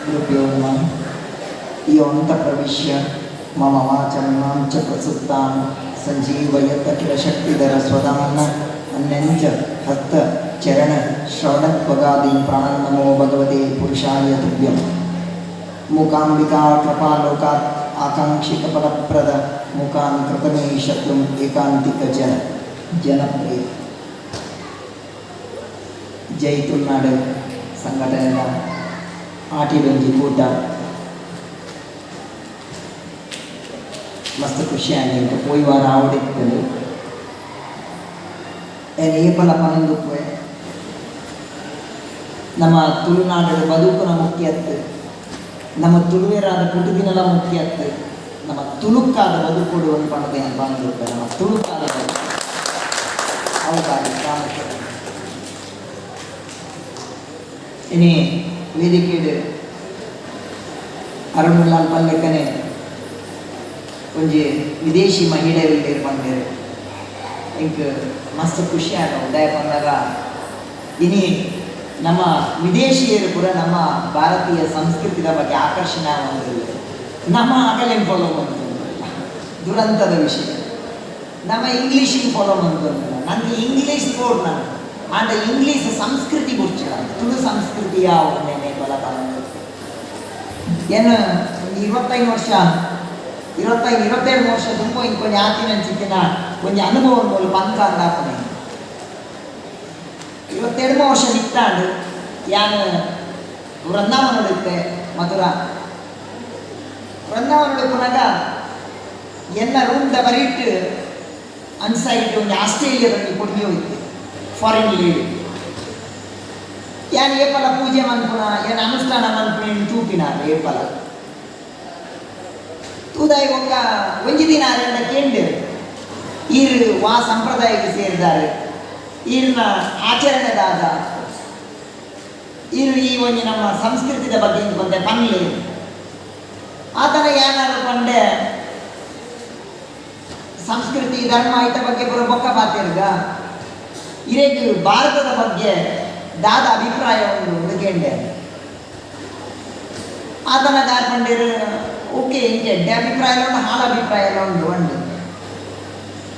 गुरुभ्यो नमः। योऽन्तप्रविश्य मम वाचमिमां च प्रसुप्तां सञ्जीवयत किल शक्तिधरस्वदान् अन्यञ्च हस्तचरणश्रवणत्वगादीन् प्राणन्नमो भगवते पुरुषाय तुभ्यं। मूकाम्बिका कृपालोकात् आकाङ्क्षिकफलप्रद मूकान् कृतमे शत्रुम् एकान्तिकजनप्रिय ಜೈತುಲ್ನಾಡು ಸಂಘಟನೆಯ ಆಟಿಲೊಂಜಿ ಕೂಟ ಮಸ್ತ್ ಖುಷಿಯಾಗಿ ಪೋಯಿ ವಾರ ಆವಡಿತ್ತಲು ಏನು ಈ ಫಲ ಪನಂದುಪ್ಪೆ ನಮ್ಮ ತುಳುನಾಡಿನ ಬದುಕಿನ ಮುಖ್ಯತ್ತು, ನಮ್ಮ ತುಳುವೆರಾದ ಕುಟುಂಬಿನಲ ಮುಖ್ಯತ್ತು, ನಮ್ಮ ತುಳುಕಾದ ಬದುಕುಡು ಒಂದು ಪಣದೆ ಅಂತ ಬಂದಿರ್ತಾರೆ. ನಮ್ಮ ತುಳುಕಾದ ಬದುಕು ಅವುಗಾಗಿ ಪ್ರಾಮುಖ್ಯತೆ ಇನಿ ವೇದಿಕೆಡು ಅರುಣಲಾಲ್ ಪಲ್ಲೆಕ್ಕನೆ ಒಂಜಿ ವಿದೇಶಿ ಮಹಿಳೆಯರು ಬಂದಿರು ಇಂಕ್ ಮಸ್ತ್ ಖುಷಿ ಆಗ ಉದಯ ಬಂದಾಗ ಇನಿ ನಮ್ಮ ವಿದೇಶಿಯರು ಕೂಡ ನಮ್ಮ ಭಾರತೀಯ ಸಂಸ್ಕೃತಿಯ ಬಗ್ಗೆ ಆಕರ್ಷಣೆ ಆಗುವುದಿಲ್ಲ. ನಮ್ಮ ಆಗಲೇ ಫಾಲೋ ಮಾಡ್ತಿಲ್ಲ ದುರಂತದ ವಿಷಯ. ನಮ್ಮ ಇಂಗ್ಲೀಷಿಗೆ ಫಾಲೋ ಮಾಡ್ತಿಲ್ಲ. ನನಗೆ ಇಂಗ್ಲೀಷ್ ಬೋರ್ಡ್ ನಾನು ಆಂಡ ಇಂಗ್ಲೀಷ್ ಸಂಸ್ಕೃತಿ ಗುರ್ಚಿಡ ತುಳು ಸಂಸ್ಕೃತಿಯ ಒಳ್ಳೆ ಬಲ ಏನು 25 ವರ್ಷ 22 ವರ್ಷ ತುಂಬ ಇಂಕೊಂದು ಆತಿನ ಚಿತ್ತಿನ ಒಂದು ಅನುಭವ ಮೂಲ ಬಂದ ಅಂದಾಪನೆ 22 ವರ್ಷ ಸಿಕ್ತಾಂಡು ಯಾನು ವೃಂದಾವನ ನಡುತ್ತೆ ಮಧುರಾ ವೃಂದಾವನ ನಡುಕುನಾಗ ಎನ್ನ ರೂಮ್ದ ಬರೀಟ್ ಅನ್ಸೈಟ್ ಒಂದು ಆಸ್ಟ್ರೇಲಿಯಾದಲ್ಲಿ ಕೊಡುಗೆ ಹೋಯ್ತು ಫಾರಿನ್ ಲೇಡಿ ಯಾನು ಏಪಲ ಪೂಜೆ ಮನ್ಪುನ ಏನು ಅನುಷ್ಠಾನ ಮನ್ಪುನ ತೂಪಿನಾರ ಏಪಲ ತೂದಾಯಿ ಒಕ್ಕ ಒಂಜಿ ದಿನ ಅರೆಂಡ ಕೇಂದ್ರ ಈರು ವಾ ಸಂಪ್ರದಾಯಕ್ಕೆ ಸೇರಿದ್ದಾರೆ ಈರಿನ ಆಚರಣೆದಾದ ಈರು ಈ ಒಂದು ನಮ್ಮ ಸಂಸ್ಕೃತಿದ ಬಗ್ಗೆ ಬಂದೆ ಪನ್ಲೆ ಆತನ ಏನಾದ್ರು ಪಂಡೆ ಸಂಸ್ಕೃತಿ ಧರ್ಮ ಇತ ಬಗ್ಗೆ ಪುರ ಬೊಕ್ಕ ಪಾತಿರ್ಗ ಇರೇಗ ಭಾರತದ ಬಗ್ಗೆ ದಾದ ಅಭಿಪ್ರಾಯ ಒಂದು ಕೇಂಡೆ ಆತನ ಗಾರ್ಪಂಡೇರು ಓಕೆ ಹಿಂಗೆ ಎಡ್ಡೆ ಅಭಿಪ್ರಾಯ ಉಂಟು ಹಾಳ ಅಭಿಪ್ರಾಯ ಉಂಟು ಒಂದು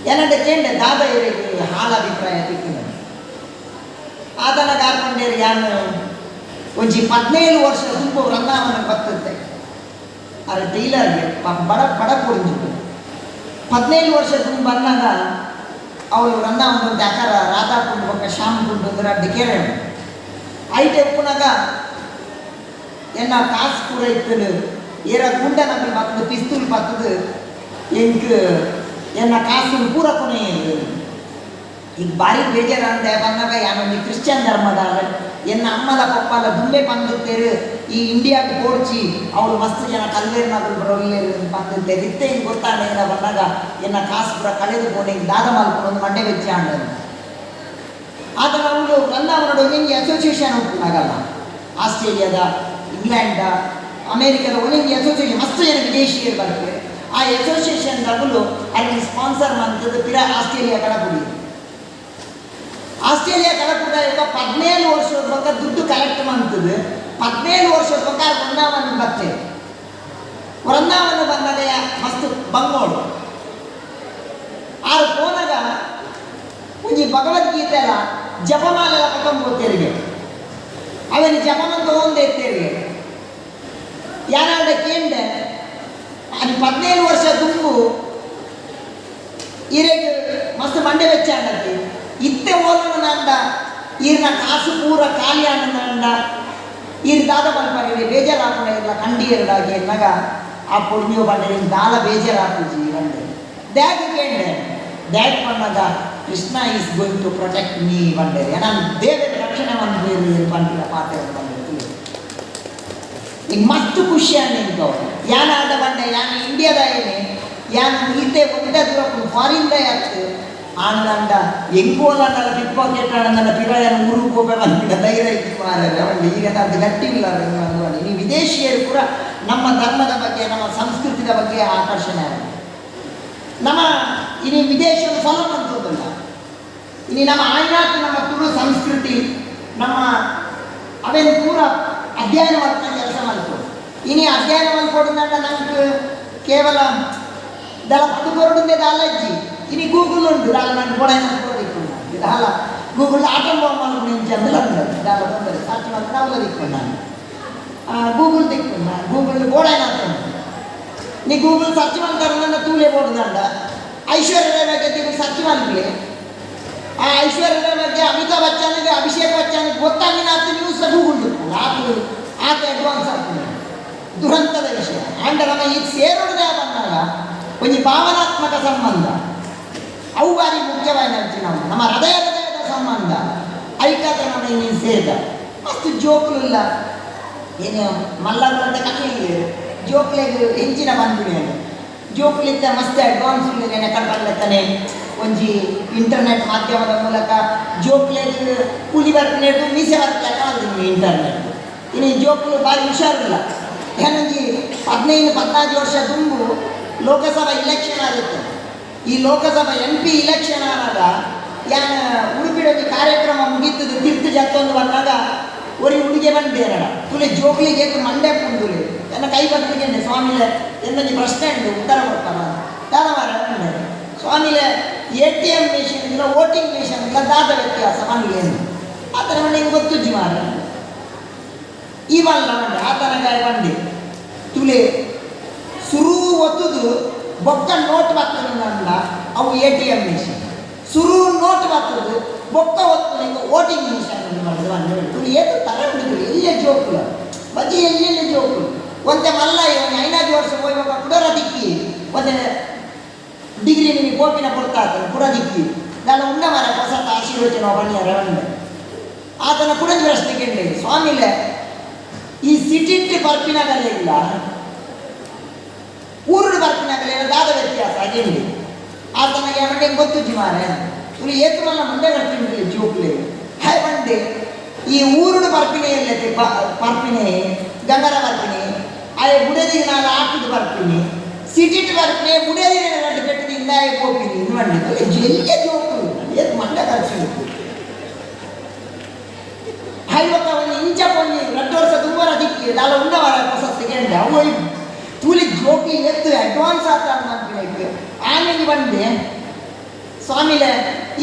ಏನಂటే ಕೇಂಡೆ ದಾದ ಇರೇಗ ಹಾಳ ಅಭಿಪ್ರಾಯ ತಿಕ್ಕಿನ ಆತನ ಗಾರ್ಪಂಡೇರು ಯಾನು ಒಂಜಿ 17 ವರ್ಷ ತುಂಬ ವೃಂದಾವನ ಬರ್ತದೆ ಅರೆ ಟೈಲರ್ಗೆ ಬಡ ಕೊಡಿದ್ದು 17 ವರ್ಷ ತುಂಬ ಬಂದಾಗ ಅವಳು ವೃಂದಾವನ ಆಕಾರ ರಾಧಾ ಕುಂಡು ಪಕ್ಕ ಶ್ಯಾಮ್ ಕುಂಡು ಅಂದ್ರೆ ಅಡ್ಡಿ ಕೇಳ ಐಟೆ ಉಪ್ಪುನಾಗ ಎನ್ನ ಕಾಸು ಕೂಡ ಇತ್ತಲು ಏರ ಗುಂಡ ನಮಗೆ ಬರ್ತದೆ ಪಿಸ್ತೂಲ್ ಬರ್ತದೆ ಎಂಕ್ ಎನ್ನ ಕಾಸು ಪೂರ ಕೊನೆ ಈಗ ಭಾರಿ ಬೇಜಾರಂತೆ ಬಂದಾಗ ಯಾನೊಂದು ಕ್ರಿಶ್ಚಿಯನ್ ಧರ್ಮದ ಎನ್ನ ಅಮ್ಮದ ಪಪ್ಪಲ ದುಂಬೆ ಬಂದುತ್ತೇರು ಈ ಇಂಡಿಯಾಗೆ ಕೋಡ್ಚಿ ಅವಳು ಮಸ್ತ್ ಜನ ಕಲ್ಲೇರಿನಾದ್ರು ಬರೋಲ್ಲೇರು ಬಂದುತ್ತೆ ಇತ್ತೆ ಹಿಂಗೆ ಗೊತ್ತಾಗ ಬಂದಾಗ ಎನ್ನ ಕಾಸು ಪೂರ ಕಳೆದುಕೊಂಡು ಹಿಂಗೆ ದಾದ ಮಲ್ಕೊಂಡು ಒಂದು ಮಂಡೆ ವೆಚ್ಚ ಅಂಡದು ಆದರೆ ಅವಳು ವೃಂದಾವನಡು ಹಿಂಗೆ ಅಸೋಸಿಯೇಷನ್ ಉಂಟಾಗಲ್ಲ ಆಸ್ಟ್ರೇಲಿಯಾದ ಇಂಗ್ಲೆಂಡ ಅಮೇರಿಕದ ಒಂದೊಂದು ಅಸೋಸಿಯೇಷನ್ ಮಸ್ತ್ ಜನ ವಿದೇಶಿಯರು ಬರ್ತದೆ. ಆ ಅಸೋಸಿಯೇಷನ್ ಡಬಲು ಅಲ್ಲಿ ಸ್ಪಾನ್ಸರ್ ಮಾಡ್ತದೆ ಪಿರ ಆಸ್ಟ್ರೇಲಿಯಾ ಕಡಪುಡಿ ಆಸ್ಟ್ರೇಲಿಯಾ ಕಡಪುಡ ಈಗ 17 ವರ್ಷದ ಪಕ್ಕ ದುಡ್ಡು ಕಲೆಕ್ಟ್ ಮಾಡ್ತದೆ 17 ವರ್ಷದ ಪಕ್ಕ ವೃಂದಾವನ ಬರ್ತದೆ. ವೃಂದಾವನ ಬಂದಾಗ ಮಸ್ತ್ ಬಂಗೋಳು ಆರು ಕೋನಾಗ ಒಂಜಿ ಭಗವದ್ಗೀತೆ ಎಲ್ಲ ಜಪಮಾಲೆ ಎಲ್ಲ ಪಕ್ಕಂಬೋತೇರಿಗೆ ಅವನಿಗೆ ಜಪಮಂತ ಒಂದೇ ಎತ್ತೇರಿಗೆ ಯಾರಾಡ ಕೇಂಡೆ ಅದು 17 ವರ್ಷ ತುಂಬು ಇರೇಗ ಮಸ್ತ್ ಮಂಡೆ ವೆಚ್ಚ ಆಗತ್ತೆ ಇತ್ತೆ ಓಲನಂದ ಈರ್ನ ಕಾಸು ಪೂರ ಖಾಲಿ ಆನಂದ ಈರ್ ದಾದ ಮಲ್ಪರಿ ಬೇಜಾರಾಕೊಂಡ ಇಲ್ಲ ಕಂಡಿ ಎರಡಾಗಿ ಎನ್ನಾಗ ಆ ಪುಣ್ಯೋ ಬಂದರೆ ದಾಲ ಬೇಜಾರಾಕುಜಿ ಬಂದೆ ದ್ಯಾಗ್ ಕೇಂಡೆ ದ್ಯಾಗ್ ಬಂದಾಗ Krishna is going to protect me ಬಂದೆ ನಾನು ದೇವರ ರಕ್ಷಣೆ ಬಂದು ಬಂದಿಲ್ಲ ಪಾತ್ರ ಬಂದಿರ್ತೀವಿ ಈಗ ಮಸ್ತ್ ಖುಷಿ ನಿಂತು ಯಾನ ಆದ ಬಂಡೆ ಯಾನು ಇಂಡಿಯಾದ ಏನೇ ಯಾನು ಈತೆ ಒಂದೇ ದೂರ ಫಾರಿನ್ದ ಯಾಕೆ ಆಂಡ ಎಂಗೋಲಂಡಲ್ಲ ಪಿಕ್ ಪಾಕೆಟ್ ಆನಂದ ಪಿರಾಯನ ಊರಿಗೆ ಹೋಗಬೇಕಂತ ಧೈರ್ಯ ಇತ್ತು ಮಾರ್ರೆ ಅವಳು ಈಗ ಅದು ಗಟ್ಟಿಲ್ಲ ಈ ವಿದೇಶಿಯರು ಕೂಡ ನಮ್ಮ ಧರ್ಮದ ಬಗ್ಗೆ ನಮ್ಮ ಸಂಸ್ಕೃತಿಯ ಬಗ್ಗೆ ಆಕರ್ಷಣೆ ಆಗಿದೆ. ನಮ್ಮ ಇನಿ ವಿದೇಶದ ಫಾಲೋ ಮಾಡ್ತದಲ್ಲ ಇನಿ ನಮ್ಮ ಆಯ್ನಾತು ನಮ್ಮ ತುಳು ಸಂಸ್ಕೃತಿ ನಮ್ಮ ಅವೇನು ಪೂರ ಅಧ್ಯಯನ ಮಾಡ್ತಾ ಕೆಲಸ ಮಾಡ್ತದೆ. ಇನಿ ಅಧ್ಯಯನ ಮಲ್ಪೊಡುಂದಂಡ ನಂಗೆ ಕೇವಲ ದಳ ಪಟ್ಟು ಕೊರಡುಂದೆ ದಾಲಜ್ಜಿ ಇನಿ ಗೂಗಲ್ ಉಂಟು ದಾಲ ನಾನು ಕೊಡಾಯ ಕೊಡದಿಕ್ಕೊಂಡು ದಾಲ ಗೂಗಲ್ ಆಟಂಬ ಮಲ್ಪು ಇಂಚ ಅಂದಲಂದ ದಾಲ ತೊಂದರೆ ಸರ್ಚ್ ಮಾಡಿ ನಾವು ದಿಕ್ಕೊಂಡು ನಾನು ಗೂಗಲ್ ದಿಕ್ಕೊಂಡು ನಾನು ಗೂಗಲ್ ಗೋಡಾಯ ನೀ ಗೂಗಲ್ ಸರ್ಚ್ ಮಾಡ್ತಾರೆ ನನ್ನ ತೂಲೆ ಬೋಡುದಂಡ ಐಶ್ವರ್ಯ ರೈ ಬಗ್ಗೆ ನೀವು ಸರ್ಚ್ ಮಾಡ್ಲಿ ಆ ಐಶ್ವರ್ಯ ರೈ ಬಗ್ಗೆ ಅಮಿತಾಬ್ ಬಚ್ಚನ್ಗೆ ಅಭಿಷೇಕ್ ಬಚ್ಚನ್ಗೆ ಗೊತ್ತಾಗಿನ ಆತ ನ್ಯೂಸ್ ಗೂಗಲ್ ಆತ ಅಡ್ವಾನ್ಸ್ ಆಗ್ತದೆ ದುರಂತದ ವಿಷಯ ಅಂಡ ನಮ್ಮ ಈಗ ಸೇರೋದೇ ಬಂದಾಗ ಒಂದು ಭಾವನಾತ್ಮಕ ಸಂಬಂಧ ಅವು ಬಾರಿ ಮುಖ್ಯವಾಗಿ ನಮ್ಮ ಹೃದಯದ ಸಂಬಂಧ ಐಕಾದ್ರೆ ನಮ್ಮ ಇನ್ನೇನು ಸೇರಿದ ಮಸ್ತ್ ಜೋಕ್ಲು ಇಲ್ಲ ಏನು ಮಲ್ಲಂತ ಕಥೆಯಲ್ಲಿ ಜೋಕ್ಲೆಗೆ ಹೆಂಚಿನ ಬಂದ್ಬಿಡಿಯನ್ನು ಜೋಕ್ಲಿದ್ದ ಮಸ್ತ್ ಅಡ್ವಾನ್ಸ್ ಉಳ್ಳೇನೆ ಕಡ್ಬರ್ಲತ್ತಾನೆ ಒಂಜಿ ಇಂಟರ್ನೆಟ್ ಮಾಧ್ಯಮದ ಮೂಲಕ ಜೋಕ್ಲೆಗೆ ಕೂಲಿ ಬರ್ತಿನೇದು ಮೀಸೆ ಬರ್ತಾನೆ ಅಂತೀನಿ ಇಂಟರ್ನೆಟ್ ಇನ್ನು ಜೋಕ್ಲು ಭಾರಿ ಹುಷಾರಿಲ್ಲ ಏನೊಂಜಿ 15-14 ವರ್ಷ ತುಂಬು ಲೋಕಸಭಾ ಇಲೆಕ್ಷನ್ ಆಗುತ್ತೆ ಈ ಲೋಕಸಭಾ MP ಇಲೆಕ್ಷನ್ ಆದಾಗ ಯಾನ ಉಡುಪಿಡೊಂದು ಕಾರ್ಯಕ್ರಮ ಮುಗೀತದೆ ತೀರ್ಥ ಜಾತ್ರೆ ಬಂದಾಗ ಒರಿ ಹುಡುಗಿ ಬಂದೇನಡ ತುಲೆ ಜೋಕ್ಲಿಗೆ ಮಂಡೆ ಪುಂದುಲೆ ನನ್ನ ಕೈ ಬದಲಿಗೆ ಸ್ವಾಮಿಲೆ ಎಂದೊಂದು ಪ್ರಶ್ನೆ ಉಂಟು ಉತ್ತರ ಕೊಡ್ತಾರ ದಾನವಾರ ಸ್ವಾಮಿಲೆ ATM ಮಿಷನ್ ಇಲ್ಲ ವೋಟಿಂಗ್ ಮಿಷನ್ ಇಲ್ಲ ದಾದ ವ್ಯತ್ಯಾಸ ಮನೇಲಿ ಎಂದು ಆ ಥರ ಮನೆಗೆ ಗೊತ್ತುಜ್ಜಿ ಮಾರ ಇವಲ್ಲ ಮಂಡೆ ಆ ತನಕ ಬಂದೆ ತುಲೆ ಸುರು ಒತ್ತುದು ಬೊಕ್ಕ ನೋಟ್ ಬರ್ತದ ಅವು ATM ಮಿಷನ್ ಸುರು ನೋಟ್ ಬರ್ತದು ಬೊಕ್ಕ ಒತ್ತು ವೋಟಿಂಗ್ ಮಿಷನ್ ತುಳು ಏನು ತರ ಬಿಡಿದ್ರು ಎಲ್ಲೇ ಜೋಕುಲ ಬಜಿ ಎಲ್ಲೆಲ್ಲಿ ಜೋಕುಲು ಒಂದೇ ಮಲ್ಲ ಇವನು 5 ವರ್ಷ ಹೋಗುವಾಗ ಪುಡರ ದಿಕ್ಕಿ ಒಂದೇ ಡಿಗ್ರಿ ನಿಮಗೆ ಗೋಪಿನ ಕೊಡ್ತಾ ಪುಡ ದಿಕ್ಕಿ ನಾನು ಉಂಡ ಮರ ಹೊಸ ಆಶೀರ್ವಚನ ಬಣ್ಣಿಯರ ಆತನ ಕುಡಂಜಿ ಪ್ರಶ್ನೆಗೆ ಸ್ವಾಮಿಲೆ ಈ ಸಿಟಿ ಬರ್ಪಿನಾಗಲೇ ಇಲ್ಲ ಊರುಡು ಬರ್ಪಿನಾಗಲೇ ಇಲ್ಲ ದಾದ ವ್ಯತ್ಯಾಸ ಅದೇನು ಆತನಿಗೆ ಮಂಡೆ ಗೊತ್ತುಜ್ಜಿ ಮಾರೆ ಇವರು ಏತುವಲ್ಲ ಮಂಡೆ ಬರ್ತೀನಿ ಜೋಕ್ಲೆ ಹಾಯ್ ಮಂಡೆ ಈ ಊರುಡು ಬರ್ಪಿನೇ ಇಲ್ಲದೆ ಬರ್ಪಿನೇ ಗಂಗರ ಬರ್ಪಿನಿ ಆಯ ಬುಡದಿ ನಾನು ಆಟದ ಬರ್ಪಿನಿ ಸಿಟಿಟ್ ಬರ್ಪಿನಿ ಬುಡದಿ ಎರಡು ಬೆಟ್ಟದಿಂದ ಹೋಗ್ತೀನಿ ಇದು ಮಾಡಿದ್ದು ಎಲ್ಲಿಗೆ ಜೋಕು ಏತು ಮಂಡೆ ಕರ್ಸಿದ್ದು ಹೈವತ್ತ ಒಂದು ಇಂಚ ಪೊಂಜಿ 2 ವರ್ಷ ತುಂಬರ ದಿಕ್ಕಿ ನಾಳೆ ಉಂಡವರ ಹೊಸ ಸೆಕೆಂಡ್ ಅವು ತೂಲಿ ಜೋಕಿ ಎತ್ತು ಅಡ್ವಾನ್ಸ್ ಆಗ್ತಾ ಮಾಡ್ಬೇಕು ಆಮೇಲೆ ಬಂದೆ ಸ್ವಾಮಿಲೆ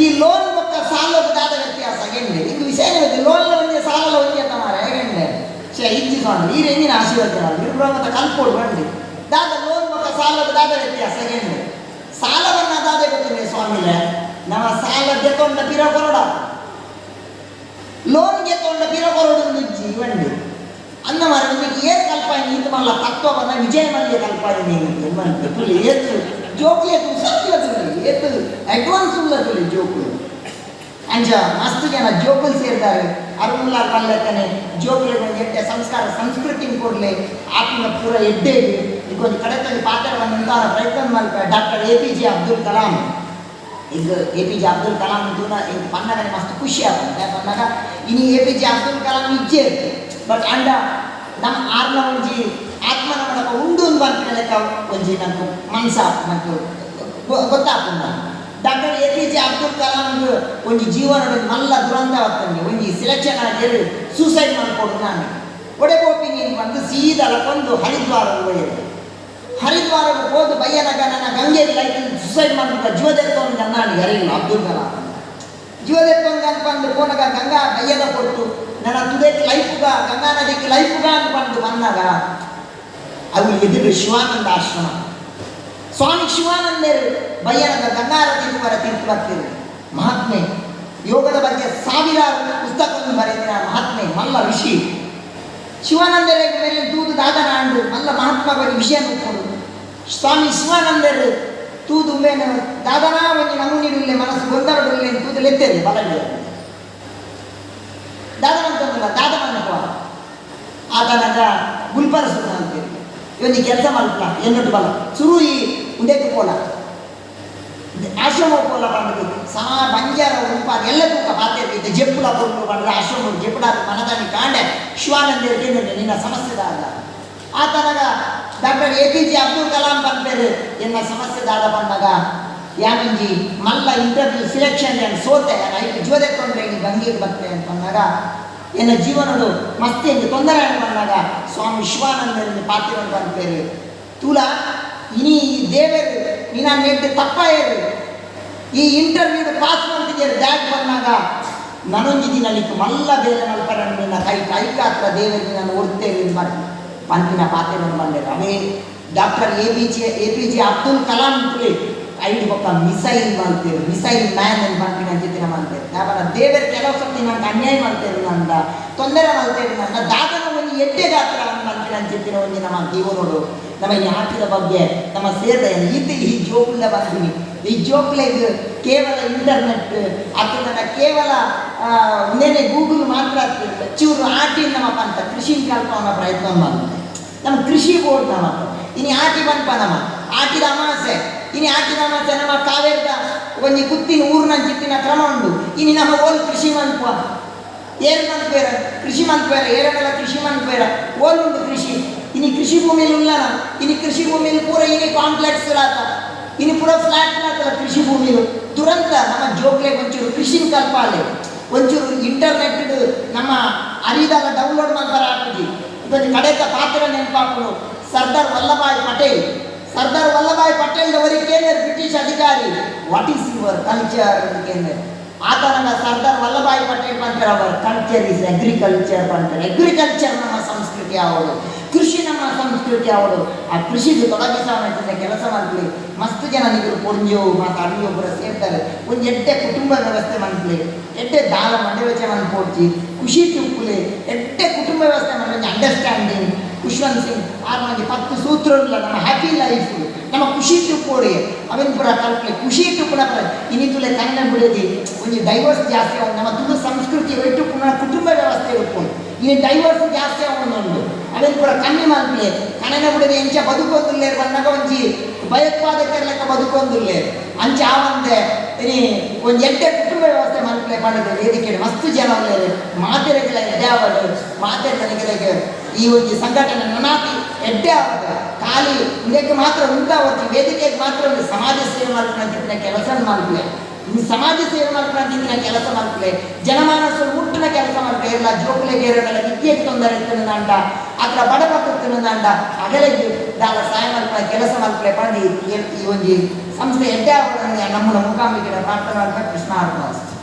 ಈ ಲೋನ್ ಬೊಕ್ಕ ಸಾಲದ ದಾದ ವ್ಯತ್ಯಾಸ ಹೆಂಗೆ ಇದು ವಿಷಯ ಲೋನ್ ಒಂದೇ ಸಾಲ ಒಂದೇ ಅಂತ ಮಾರ ಹೆಂಗೆ ಇಜ್ಜಿ ಸ್ವಾಮಿ ಈ ರೇಂಜಿನ ಆಶೀರ್ವಾದ ನಿರ್ಬ್ರಹ್ಮತ ಕಲ್ಪೋಡು ಬಂದು ದಾದ ಲೋನ್ ಬೊಕ್ಕ ಸಾಲದ ದಾದ ವ್ಯತ್ಯಾಸ ಹೆಂಗೆ ಸಾಲವನ್ನ ದಾದ ಗೊತ್ತಿದೆ ಸ್ವಾಮಿಲೆ ನಮ್ಮ ಸಾಲ ಗೆತ್ತೊಂಡ ಪಿರ ಕೊರಡ ಲೋನ್ ಗೆತ್ತೊಂಡ ಪಿರ ಕೊರಡು ಇಜ್ಜಿ ಬಂದು ಅನ್ನ ಮಾರ ನಿಮಗೆ ಏನು ಕಲ್ಪಾಯಿನಿ ಇದು ಮಲ್ಲ ತತ್ವವನ್ನ ವಿಜಯ ಮಲ್ಯ ಕಲ್ಪಾಯಿನಿ ಅಂತ ತುಳಿ ಏತು ಜೋಕ್ಲೆ ಸತ್ಯ ತುಳಿ ಏತು ಅಡ್ವಾನ್ಸ್ ಉಳ್ಳ ತುಳಿ ಜೋಕ್ಲು ಅಂಚ ಮಸ್ತ್ ಜನ ಜೋಕುಲು ಸೇರ್ತಾರೆ ಅರುಣ್ ಪಲ್ಲೆತ್ತನೆ ಜೋಕ್ಲೆ ಒಂದು ಎಡ್ಡೆ ಸಂಸ್ಕಾರ ಸಂಸ್ಕೃತಿ ಕೊಡಲೆ ಆತ್ಮ ಪೂರ ಎಡ್ಡೆಗೆ ಇದೊಂದು ಕಡೆತಲ್ಲಿ ಪಾತ್ರವನ್ನು ನಿಂತಾರ ಪ್ರಯತ್ನ ಮಲ್ಪ ಡಾಕ್ಟರ್ APJ ಅಬ್ದುಲ್ ಕಲಾಂ ಈಗ APJ ಅಬ್ದುಲ್ ಕಲಾಂ ಇದು ಪನ್ನಗ ಮಸ್ತ್ ಖುಷಿ ಆಗ್ತದೆ ಯಾಕಂದಾಗ ಇನ್ನು APJ ಅಬ್ದುಲ್ ಕಲಾಂ ಇಜ್ಜೆ ಬಟ್ ಅಂಡ ನಮ್ಮ ಆರ್ನ ಒಂಜಿ ಆತ್ಮ ನಮ್ಮ ಉಂಡು ಬರ್ಪಿನ ಲೆಕ್ಕ ಒಂಜಿ ನಂಗೆ ಮನ್ಸ ನಂಗೆ ಗೊತ್ತಾಗ್ತದೆ ಡಾಕ್ಟರ್ APJ ಅಬ್ದುಲ್ ಕಲಾಂ ಒಂಜಿ ಜೀವನ ಮಲ್ಲ ದುರಂತ ಆಗ್ತದೆ ಒಂಜಿ ಸಿಲೆಕ್ಷನ್ ಆಗಿ ಸೂಸೈಡ್ ಮಾಡ್ಕೊಡು ನಾನು ಒಡೆಗೋಪಿ ನೀನು ಬಂದು ಸೀದಾ ಕೊಂದು ಹರಿದ್ವಾರಕ್ಕೆ ಹೋಯ್ತು ಹರಿದ್ವಾರಕ್ಕೆ ಹೋದು ಬಯ್ಯನಗ ನನ್ನ ಗಂಗೆಗೆ ಲೈಫ್ ಸೂಸೈಡ್ ಮಾಡ್ಬಿಟ್ಟ ಜೀವದೆತ್ತೊಂದು ಅನ್ನಾಡಿ ಅರಿಲ್ಲ ಅಬ್ದುಲ್ ಕಲಾಂ ಜೀವದೆತ್ತೊಂದು ಅನ್ಕೊಂಡು ಕೋನಗ ಗಂಗಾ ಬಯ್ಯದ ಕೊಟ್ಟು ನನ್ನ ತುದೇಕ್ಕೆ ಲೈಫ್ಗ ಗಂಗಾ ನದಿಗೆ ಲೈಫ್ಗ ಅನ್ಕೊಂಡು ಬಂದಾಗ ಅವು ಎದುರು ಶಿವಾನಂದ ಆಶ್ರಮ ಸ್ವಾಮಿ ಶಿವಾನಂದರು ಬಯ್ಯನದ ಗಂಗಾರತಿ ತೀರ್ಥ ಬರ್ತಿದ್ರು ಮಹಾತ್ಮೆ ಯೋಗದ ಬಗ್ಗೆ ಸಾವಿರಾರು ಪುಸ್ತಕವನ್ನು ಬರೆದಿನ ಮಹಾತ್ಮೆ ಮಲ್ಲ ಋಷಿ ಶಿವಾನಂದರ ಮೇಲೆ ತೂದು ದಾದನ ಆಂಡು ಮಲ್ಲ ಮಹಾತ್ಮ ಬಗ್ಗೆ ವಿಷಯ ನೋಡ್ಕೊಂಡು ಸ್ವಾಮಿ ಶಿವಾನಂದರು ತೂದು ಮೇನು ದಾದನ ಒಂದು ನಮೂನಿಡುಲ್ಲೆ ಮನಸ್ಸು ಗೊಂದರಡುಲ್ಲೆ ತೂದು ಲೆತ್ತೇರಿ ಬಲಗೆ ದಾದನಂತಂದಲ್ಲ ದಾದನಪ್ಪ ಆತನಗ ಗುಲ್ಪರಸುನ ಅಂತೇಳಿ ಇವನಿಗೆ ಕೆಲಸ ಮಾಡಲ್ಲ ಎನ್ನೊಟ್ಟು ಬಲ ಸುರು ಈ ಉಂಡೆಕ್ಕೆ ಪೋಲ ಆಶ್ರಮ ಪೋಲ ಬಂದು ಸಾ ಬಂಜಾರ ಉಂಪ ಎಲ್ಲ ತೂಕ ಪಾತ್ರೆ ಜೆಪ್ಪುಲ ಕೊಟ್ಟು ಬಂದ್ರೆ ಆಶ್ರಮ ಜೆಪ್ಪುಡ ಮನದಾನಿ ಕಾಂಡೆ ಶಿವಾನಂದರಿಗೆ ನಿನ್ನ ಸಮಸ್ಯೆದಾದ ಆತನಗ ಡಾಕ್ಟರ್ APJ ಅಬ್ದುಲ್ ಕಲಾಂ ಬಂದ್ಮೇಲೆ ಎನ್ನ ಸಮಸ್ಯೆದಾದ ಬಂದಾಗ ಯಾಮಂಜಿ ಮಲ್ಲ ಇಂಟರ್ವ್ಯೂ ಸಿಲೆಕ್ಷನ್ ಏನು ಸೋತೆ ಐದು ಜೋದೆ ತೊಂದರೆ ಗಂಗೆಗೆ ಬರ್ತೇನೆ ಅಂತ ಬಂದಾಗ ಎನ್ನ ಜೀವನಡು ಮಸ್ತ್ ಹೆಂಗೆ ತೊಂದರೆ ಬಂದಾಗ ಸ್ವಾಮಿ ಶಿವಾನಂದರಿಂದ ಪಾತಿರಂತ ಅಂತೇಳಿ ತೂಲ ಇನಿ ದೇವರು ನೀನ ನೆಟ್ಟು ತಪ್ಪಾಯರು ಈ ಇಂಟರ್ವ್ಯೂ ಪಾಸ್ ಮಾಡ್ತಿದ್ದೆ ಡ್ಯಾಗ್ ಬಂದಾಗ ನನೊಂದು ದಿನಲಿಕ್ಕೆ ಮಲ್ಲ ಬೇರೆ ಮಲ್ಪರ ನಿನ್ನ ಕೈಕ ಹತ್ರ ದೇವರಿಗೆ ನಾನು ಓದ್ತೇವೆ ಮಾಡಿ ಪಂಪಿನ ಪಾತ್ರೆಯನ್ನು ಬಂದಿರು ಅವೇ ಡಾಕ್ಟರ್ APJ ಅಬ್ದುಲ್ ಕಲಾಂ ಐದು ಪಕ್ಕ ಮಿಸೈಲ್ ಮಾಡ್ತೇವೆ ಮಿಸೈಲ್ ಮ್ಯಾನ್ ಅಂತ ಪಂಪಿನ ಚಿತ್ರ ಮಾಡ್ತೇವೆ ಅವರ ದೇವರ ಕೆಲವು ಸರ್ತಿ ನಂಗೆ ಅನ್ಯಾಯ ಮಾಡ್ತೇವೆ ನಂದ ತೊಂದರೆ ಮಾಡ್ತೇವೆ ನನ್ನ ದಾದನ ಒಂದು ಎಡ್ಡೆ ಗಾತ್ರ ಪಂಪಿನ ಚಿತ್ರ ಒಂದು ನಮ್ಮ ಜೀವನೋಡು ನಮಗೆ ಹಾಕಿದ ಬಗ್ಗೆ ನಮ್ಮ ಸೇರಿದ ಈ ಜೋಕುಲ್ಲ ಬಂದಿನಿ ಈ ಜೋಕ್ಲೆ ಇದು ಕೇವಲ ಇಂಟರ್ನೆಟ್ ಅಥವಾ ಕೇವಲ ಇನ್ನೇನೆ ಗೂಗಲ್ ಮಾತ್ರ ಚೂರು ಆಟಿ ನಮ್ಮ ಅಂತ ಕೃಷಿ ಕಲ್ಪನ ಪ್ರಯತ್ನ ಮಾಡ್ತೇವೆ ನಮ್ಮ ಕೃಷಿ ಬೋರ್ಡ್ ನಮ್ಮ ಇನಿ ಆಟಿ ಬಂಪ ನಮ್ಮ ಆಟಿದ ಅಮಾಸೆ ಇನಿ ಆಟಿದ ಅಮಾಸೆ ನಮ್ಮ ಕಾವೇರಿದ ಒಂದು ಕುತ್ತಿನ ಊರಿನ ಚಿತ್ತಿನ ಕ್ರಮ ಉಂಟು ಇನಿ ನಮ್ಮ ಓಲ್ ಕೃಷಿ ಮಂತ್ಪ ಏರು ಮಂತ್ಬೇರ ಕೃಷಿ ಮಂತ್ಬೇರ ಏರನೆಲ್ಲ ಕೃಷಿ ಮಂತ್ಬೇರ ಓಲ್ ಉಂಟು ಕೃಷಿ ಇನಿ ಕೃಷಿ ಭೂಮಿಯಲ್ಲಿ ಉಳ್ಳನ ಇನಿ ಕೃಷಿ ಭೂಮಿಯಲ್ಲಿ ಪೂರ ಇನಿ ಕಾಂಪ್ಲೆಕ್ಸ್ ಆತ ಇನ್ನು ಪೂರ ಫ್ಲಾಟ್ ಆತಲ್ಲ ಕೃಷಿ ಭೂಮಿಲು ತುರಂತ ನಮ್ಮ ಜೋಕ್ಲೆ ಒಂಚೂರು ಕೃಷಿ ಕಲ್ಪಾಲೆ ಒಂಚೂರು ಇಂಟರ್ನೆಟ್ ನಮ್ಮ ಅರಿದಾಗ ಡೌನ್ಲೋಡ್ ಮಾಡ್ತಾರೆ ಆಗ್ತದೆ ಇವತ್ತು ಕಡೆತ ಪಾತ್ರ ನೆನಪಾಪನು ಸರ್ದಾರ್ ವಲ್ಲಭಾಯ್ ಪಟೇಲ್ದವರಿಗೆ ಕೇಂದ್ರ ಬ್ರಿಟಿಷ್ ಅಧಿಕಾರಿ ವಾಟ್ ಈಸ್ ಯುವರ್ ಕಲ್ಚರ್ ಅಂತ ಕೇಂದ್ರ ಆತ ನಮ್ಮ ಸರ್ದಾರ್ ವಲ್ಲಭಾಯ್ ಪಟೇಲ್ ಅಂತಾರೆ ಅವರ ಕಲ್ಚರ್ ಇಸ್ ಅಗ್ರಿಕಲ್ಚರ್ ಅಂತಾರೆ ಅಗ್ರಿಕಲ್ಚರ್ ನಮ್ಮ ಸಂಸ್ಕೃತಿ ಯಾವುದು ಕೃಷಿ ನಮ್ಮ ಸಂಸ್ಕೃತಿ ಯಾವುದು ಆ ಕೃಷಿಗೆ ತೊಡಗಿಸೋಣ ಕೆಲಸ ಮಾಡ್ಲಿ ಮಸ್ತ್ ಜನ ನಿಗರು ಪೊಂಜು ಮತ್ತು ಅಡಿಯೊಬ್ಬರು ಸೇರ್ತಾರೆ ಒಂದು ಎಡ್ಡೆ ಕುಟುಂಬ ವ್ಯವಸ್ಥೆ ಮಾಡ್ಲಿ ಎಡ್ಡೆ ದಾಲ ಮಂಡವೆಚ ಮನ್ಪೋಡ್ಚಿ ಖುಷಿ ತುಪ್ಪುಲೆ ಎಡ್ಡೆ ಕುಟುಂಬ ವ್ಯವಸ್ಥೆ ಮಾಡಿ ಅಂಡರ್ಸ್ಟ್ಯಾಂಡಿಂಗ್ ಖುಷ್ವಂತ್ ಸಿಂಗ್ ಆರ್ಮಾಗಿ 10 ಸೂತ್ರಲ್ಲ ನಮ್ಮ ಹ್ಯಾಪಿ ಲೈಫ್ ನಮ್ಮ ಖುಷಿ ತುಪ್ಪೋಡಿ ಅವೇನು ಪುರ ಕಲ್ಪನೆ ಖುಷಿ ತುಪ್ಪುನ ಇನ್ನಿತುಲೆ ಕನ್ನಡ ಬಿಡೋದಿ ಒಂದು ಡೈವರ್ಸ್ ಜಾಸ್ತಿ ಆಗ ನಮ್ಮ ತುಳು ಸಂಸ್ಕೃತಿ ಒಟ್ಟು ಪುನಃ ಕುಟುಂಬ ವ್ಯವಸ್ಥೆ ಇಟ್ಕೊಂಡು ಈ ಡೈವರ್ಸ್ ಜಾಸ್ತಿ ಆಗೋದು ಅವೇನು ಪುರ ಕಮ್ಮಿ ಮಾಡ್ಲಿ ಕನ್ನಡ ಬಿಡೋದು ಎಂಚ ಬದುಕೊಂದಿಲ್ಲ ಬಂದಾಗ ಒಂಜಿ ಭಯೋತ್ಪಾದಕರ ಲೆಕ್ಕ ಬದುಕೊಂದಿಲ್ಲ ಅಂಚ ಆವಂದೆ ಒಂದು ಎಡ್ಡೆ ಕುಟುಂಬ ವ್ಯವಸ್ಥೆ ಮಾಡ್ಲಿಕ್ಕೆ ಮಾಡಿದ ವೇದಿಕೆ ಮಸ್ತ್ ಜನ ಮಾತೆರೆಗಳ ಎಡ್ಡಾವಲು ಮಾತೆರೆಗಳಿಗೆ ಈ ಒಂದು ಸಂಘಟನೆ ನನಾತಿ ಎಡ್ಡೆ ಆವಾಗ ಖಾಲಿ ಇದಕ್ಕೆ ಮಾತ್ರ ಉಂಟಾವತ್ತು ವೇದಿಕೆಗೆ ಮಾತ್ರ ಒಂದು ಸಮಾಜ ಸೇವೆ ಮಾಡ್ಕೊಂಡ ಕೆಲಸ ಮಾಡ್ಲಿ ಸಮಾಜ ಸೇವೆ ಮಾಡ್ಕೊಂಡ ಕೆಲಸ ಮಾಡ್ಲಿ ಜನಮಾನಸ ಮುಟ್ಟಿನ ಕೆಲಸ ಮಾಡ್ಲಿ ಎಲ್ಲ ಜೋಕ್ಲೆಗೇರಗಳ ವಿದ್ಯೆಗೆ ತೊಂದರೆ ಇರ್ತದೆ ಅಂಡ ಅದ್ರ ಬಡಪಟ್ಟಿರ್ತದೆ ಅಂಡ ಅಗಲಿಗೆ ದಾಲ ಸಹಾಯ ಮಾಡ್ಕೊಳ್ಳೋ ಕೆಲಸ ಮಾಡ್ಕೊಳ್ಳೆ ಪಂಡಿ ಈ ಒಂದು ಸಂಸ್ಥೆ ಎಡ್ಡೆ ಆಗ ನಮ್ಮನ್ನ ಮುಖಾಂಬಿಕೆ ಪ್ರಾರ್ಥನೆ ಕೃಷ್ಣ ಅರ್ಥ